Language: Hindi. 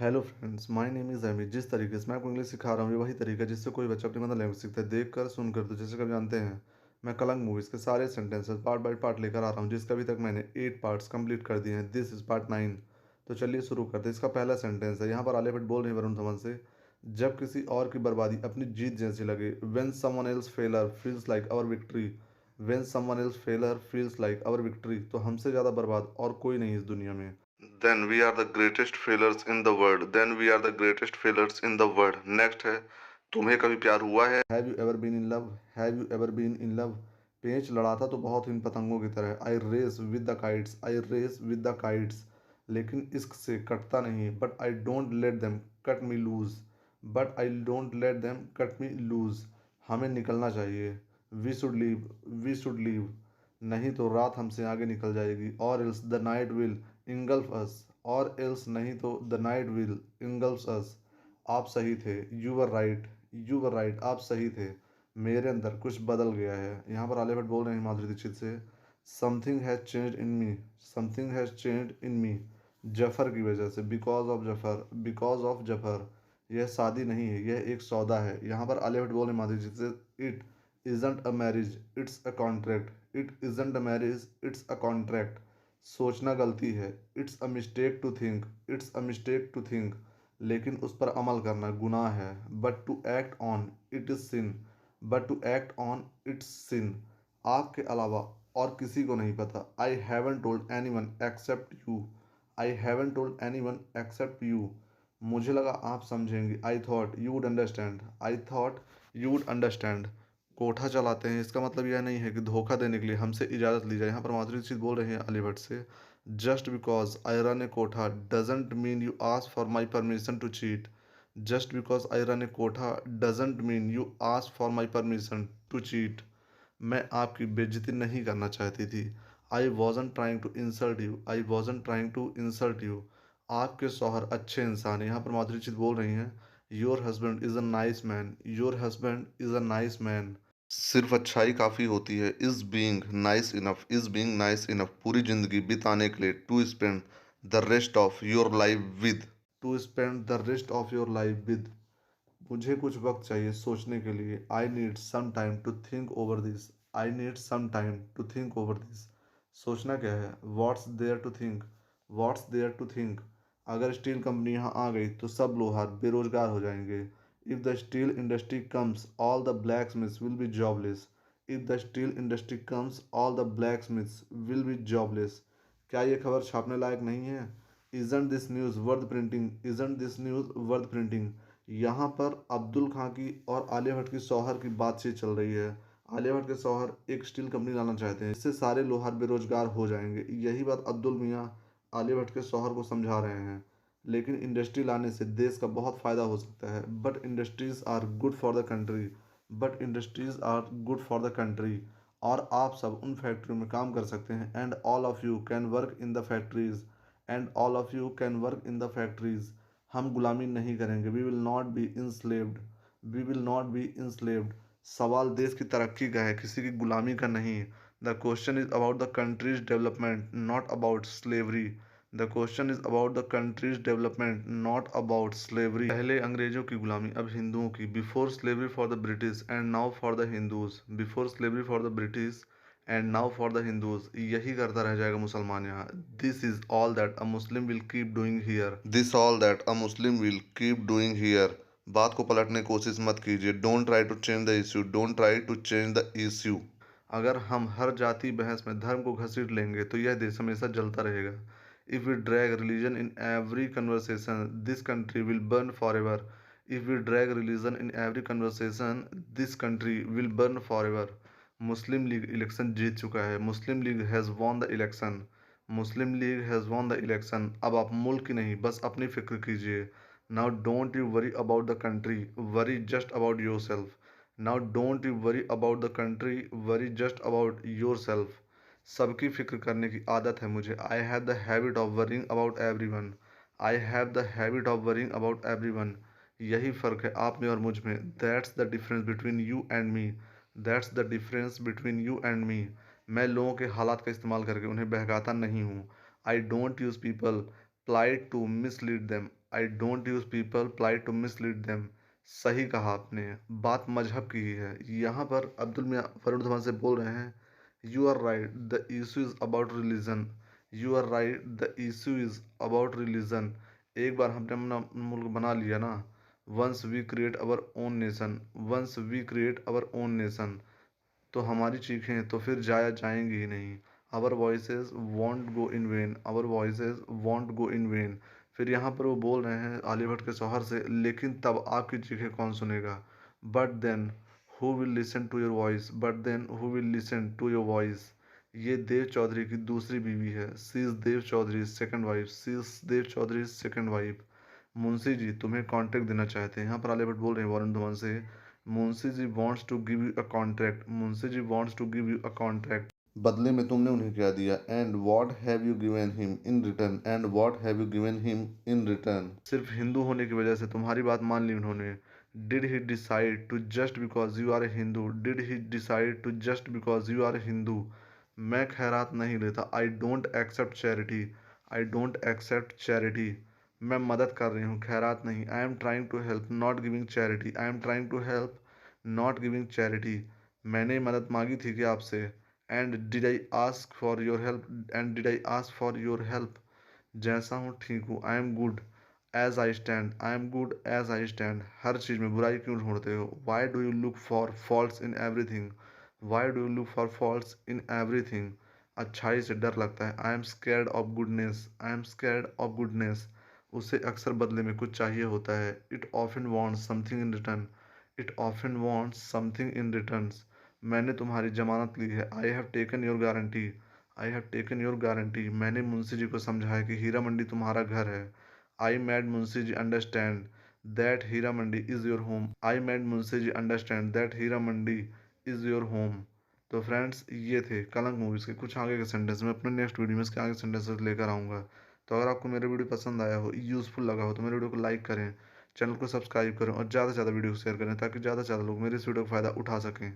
Hello friends, my name is Amit. जिस तरीके से मैं आपको इंग्लिश सिखा रहा हूँ, ये वही तरीका है जिससे कोई बच्चा अपनी मदर लैंग्वेज सीखता है। देख कर सुन कर। तो जैसे कि आप जानते हैं, मैं कलंक मूवीज़ के सारे सेंटेंसेस पार्ट बाय पार्ट लेकर आ रहा हूँ, जिसका अभी तक मैंने 8 पार्ट्स कंप्लीट कर दिए हैं। This is part 9। तो चलिए शुरू करते हैं। इसका पहला सेंटेंस है, यहाँ पर आलिया भट्ट बोल रही है वरुण धवन से, जब किसी और की बर्बादी अपनी जीत जैसी लगे। When someone else failure feels like our victory. When someone else failure feels like our victory. तो हमसे ज़्यादा बर्बाद और कोई नहीं इस दुनिया में। Then we are the greatest failures in the world. Then we are the greatest failures in the world. Next है, तुम्हें कभी प्यार हुआ है? Have you ever been in love? Have you ever been in love? पेंच लड़ा था तो बहुत इन पतंगों की तरह। I race with the kites. I race with the kites. लेकिन इश्क से कटता नहीं। But I don't let them cut me loose. But I don't let them cut me loose. हमें निकलना चाहिए। We should leave. We should leave. नहीं तो रात हमसे आगे निकल जाएगी। Or else the night will engulf us. और एल्स नहीं तो द नाइट विल इंगल्फ्स अस। आप सही थे। You were right. You were right. आप सही थे। मेरे अंदर कुछ बदल गया है। यहाँ पर आलिया भट्ट बोल रहे हैं माधुरी दीक्षित से, something has change in me. Something has change in me. Zafar की वजह से। Because of Zafar. Because of Zafar. यह शादी नहीं है, यह एक सौदा है। यहाँ पर आलिया भट्ट बोल रहे हैं माधुरी दीक्षित से, it isn't a marriage, it's a contract. It isn't a marriage, it's a contract. सोचना गलती है। It's a mistake to think. It's a mistake to think. लेकिन उस पर अमल करना गुनाह है। But to act on it is sin. But to act on its sin. आपके अलावा और किसी को नहीं पता। I haven't told anyone except you. I haven't told anyone except you. मुझे लगा आप समझेंगे। I thought you would understand. I thought you would understand. कोठा चलाते हैं, इसका मतलब यह नहीं है कि धोखा देने के लिए हमसे इजाज़त ली जाए। यहाँ पर माधुरी दीक्षित बोल रहे हैं आलिया भट्ट से, just because I run a kotha doesn't mean you ask for my permission to cheat. Just because I run a kotha doesn't mean you ask for my permission to cheat. मैं आपकी बेइज्जती नहीं करना चाहती थी। I wasn't trying to insult you. I wasn't trying to insult you. आपके शौहर अच्छे इंसान हैं। यहाँ पर माधुरी दीक्षित बोल रही हैं, your husband is a nice man. Your husband is a nice man. सिर्फ अच्छाई काफ़ी होती है। Is being nice enough. Is being nice enough पूरी ज़िंदगी बिताने के लिए। To spend the rest of your life with. To spend the rest of your life with. मुझे कुछ वक्त चाहिए सोचने के लिए। I need some time to think over this. I need some time to think over this. सोचना क्या है? What's there to think. What's there to think. अगर स्टील कंपनी यहाँ आ गई तो सब लोहार बेरोजगार हो जाएंगे। If the steel industry comes all the blacksmiths will be jobless. If the steel industry comes all the blacksmiths will be jobless. क्या ये खबर छापने लायक नहीं है? Isn't this news worth printing. Isn't this news worth printing. यहाँ पर अब्दुल खां की और आलिया भट्ट की शौहर की बातचीत चल रही है। आलिया भट्ट के शौहर एक स्टील कंपनी लाना चाहते हैं, इससे सारे लोहार बेरोजगार हो जाएंगे। यही बात अब्दुल मियाँ आलिया भट्ट के शौहर को समझा रहे हैं। लेकिन इंडस्ट्री लाने से देश का बहुत फ़ायदा हो सकता है। But industries are good for the country. But industries are good for the country. और आप सब उन फैक्ट्रियों में काम कर सकते हैं। And all of you can work in the factories. And all of you can work in the factories. हम गुलामी नहीं करेंगे। We will not be enslaved. We will not be enslaved. सवाल देश की तरक्की का है, किसी की गुलामी का नहीं। The question is about the countries development, not about slavery. The question is about the countries development, not about slavery. पहले अंग्रेजों की गुलामी, अब हिंदुओं की। Before slavery for the British and now for the Hindus. Before slavery for the British and now for the Hindus. यही करता रह जाएगा मुसलमान यहाँ। This is all that a Muslim will keep doing here. This all that a Muslim will keep doing here. बात को पलटने की कोशिश मत कीजिए। Don't try to change the issue. Don't try to change the issue. अगर हम हर जाति बहस में धर्म को घसीट लेंगे तो यह देश हमेशा जलता रहेगा। If we drag religion in every conversation this country will burn forever. If we drag religion in every conversation this country will burn forever. Muslim League election जीत चुका है। Muslim League has won the election. Muslim League has won the election. अब आप मुल्क की नहीं बस अपनी फिक्र कीजिए। Now don't you worry about the country, worry just about yourself. Now don't you worry about the country, worry just about your self. सबकी फिक्र करने की आदत है मुझे। I have the habit of worrying about every one. I have the habit of worrying about every one. यही फ़र्क है आप में और मुझ में। That's the difference between you and me. That's the difference between you and me. मैं लोगों के हालात का इस्तेमाल करके उन्हें बहकाता नहीं हूँ। I don't use people plight to mislead them. I don't use people plight to mislead them. सही कहा आपने, बात मजहब की ही है। यहाँ पर अब्दुल मियाँ वरुण धवन से बोल रहे हैं, you are right the issue is about religion. You are right the issue is about religion. एक बार हमने अपना मुल्क बना लिया ना, once we create our own nation, once we create our own nation, तो हमारी चीखें तो फिर जाया जाएंगी ही नहीं। Our voices won't go in vain, our voices won't go in vain. फिर यहाँ पर वो बोल रहे हैं आलिया भट्ट के शौहर से, लेकिन तब आपकी चीखें कौन सुनेगा। But then who will listen to your voice, but then who will listen to your voice. ये देव चौधरी की दूसरी बीवी है। She is Dev Chaudhary second wife, she is Dev Chaudhary second wife. Munshi ji तुम्हें कॉन्ट्रैक्ट देना चाहते हैं। यहाँ पर आलिया भट्ट बोल रहे हैं वरुण धवन से, Munshi ji wants to give you a contract, Munshi ji wants to give you a contract. बदले में तुमने उन्हें क्या दिया। And what have you given him in return, and what have you given him in return. सिर्फ हिंदू होने की वजह से तुम्हारी बात मान ली उन्होंने। Did he decide to just because you are a Hindu, did he decide to just because you are a Hindu. मैं खैरात नहीं लेता, I don't accept charity, I don't accept charity. मैं मदद कर रही हूँ, खैरात नहीं। I am trying to help not giving charity, I am trying to help not giving charity. मैंने मदद मांगी थी कि आपसे। And did I ask for your help, and did I ask for your help. जैसा हूँ ठीक हूँ, I am good as I stand, I am good as I stand. हर चीज़ में बुराई क्यों ढूंढते हो। Why do you look for faults in everything, why do you look for faults in everything. अच्छाई से डर लगता है। I am scared of goodness, I am scared of goodness. उसे अक्सर बदले में कुछ चाहिए होता है। It often wants something in return, it often wants something in return. मैंने तुम्हारी जमानत ली है। I have taken your guarantee, I have taken your guarantee. मैंने मुंशी जी को समझाया कि हीरा मंडी तुम्हारा घर है। I made Munshi ji understand that Heera Mandi is your home, I made Munshi ji understand that Heera Mandi is your home. तो फ्रेंड्स ये थे कलंक मूवीज़ के कुछ आगे के सेंटेंस। मैं अपने नेक्स्ट वीडियो में इसके आगे सेंटेंसेस लेकर आऊँगा। तो अगर आपको मेरा वीडियो पसंद आया हो, यूज़फुल लगा हो, तो मेरे वीडियो को लाइक करें, चैनल को सब्सक्राइब करें और ज़्यादा से ज़्यादा वीडियो को शेयर करें, ताकि ज़्यादा से ज़्यादा लोग मेरे इस वीडियो का फ़ायदा उठा सकें।